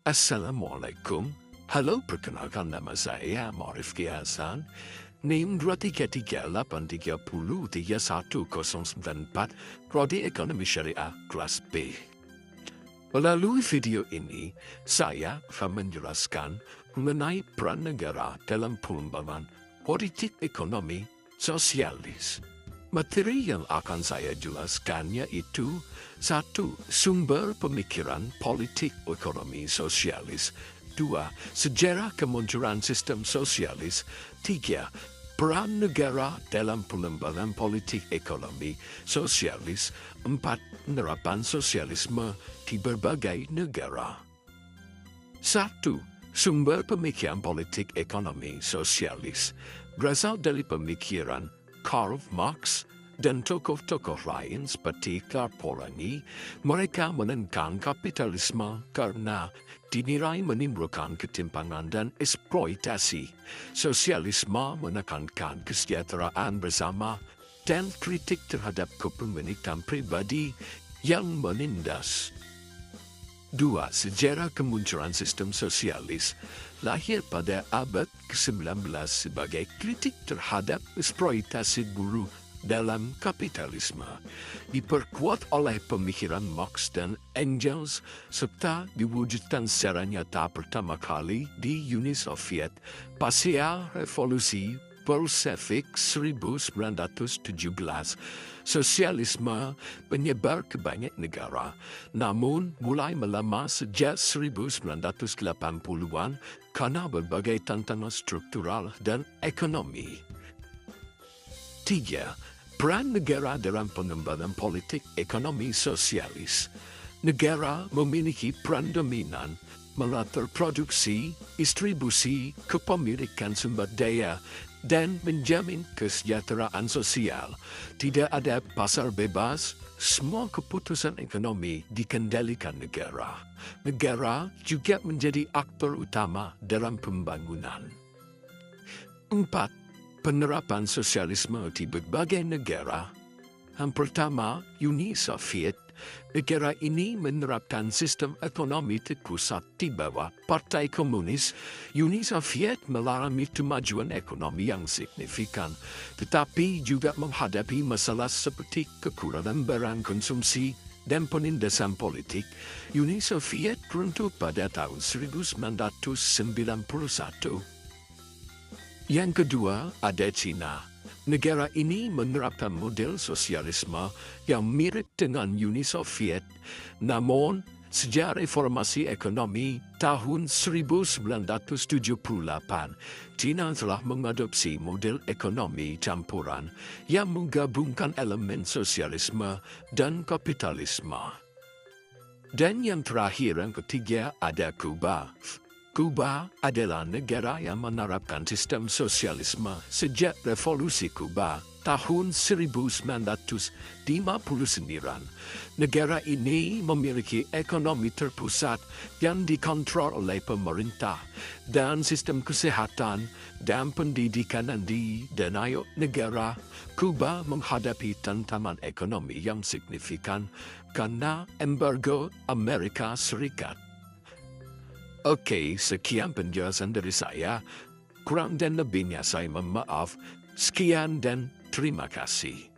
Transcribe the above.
Assalamualaikum. Halo, perkenalkan nama saya Marifki Hasan. NIM 23383031094, Prodi Ekonomi Syariah kelas B. Melalui video ini, saya akan menjelaskan mengenai peran negara dalam pengembangan politik ekonomi sosialis. Materi yang akan saya jelaskan yaitu 1. Sumber pemikiran politik ekonomi sosialis. 2. Sejarah kemunculan sistem sosialis. 3. Peran negara dalam pengembangan politik ekonomi sosialis. 4. Penerapan sosialisme di berbagai negara. 1. Sumber pemikiran politik ekonomi sosialis berasal dari pemikiran Karl Marx dan tokoh-tokoh lain seperti Karl Polanyi. Mereka menekan kapitalisme karena dinilai menimbulkan ketimpangan dan eksploitasi. Sosialisme menekankan kesejahteraan bersama dan kritik terhadap kepemilikan pribadi yang menindas. 2. Sejarah kemunculan sistem sosialis lahir pada abad ke-19 sebagai kritik terhadap eksploitasi buruh dalam kapitalisme, diperkuat oleh pemikiran Marx dan Engels, serta diwujudkan secara nyata pertama kali di Uni Soviet pasca Revolusi Bolshevik 1917. Sosialisme menyebar ke banyak negara, namun mulai melemah sejak 1980-an karena berbagai tantangan struktural dan ekonomi. 3. Peran negara dalam pengembangan politik ekonomi sosialis. Negara memiliki peran dominan mengatur produksi, distribusi, kepemilikan sumber daya, dan menjamin kesejahteraan sosial. Tidak ada pasar bebas, semua keputusan ekonomi dikendalikan negara. Negara juga menjadi aktor utama dalam pembangunan. 4. Penerapan sosialisme di berbagai negara. Yang pertama, Uni Soviet. Negara ini menerapkan sistem ekonomi terpusat di bawah Partai Komunis. Uni Soviet mengalami kemajuan ekonomi yang signifikan, tetapi juga menghadapi masalah seperti kekurangan barang konsumsi dan penindasan politik. Uni Soviet runtuh pada tahun 1991. Yang kedua, ada China. Negara ini menerapkan model sosialisme yang mirip dengan Uni Soviet. Namun, sejak reformasi ekonomi tahun 1978, China telah mengadopsi model ekonomi campuran yang menggabungkan elemen sosialisme dan kapitalisme. Dan yang terakhir, yang ketiga, ada Kuba. Kuba adalah negara yang menerapkan sistem sosialisme sejak Revolusi Kuba tahun 1959. Negara ini memiliki ekonomi terpusat yang dikontrol oleh pemerintah dan sistem kesehatan dan pendidikan yang didanai negara. Kuba menghadapi tantangan ekonomi yang signifikan karena embargo Amerika Serikat. Oke, sekian penjelasan dari saya. Kurang dan lebihnya saya mohon maaf. Sekian dan terima kasih.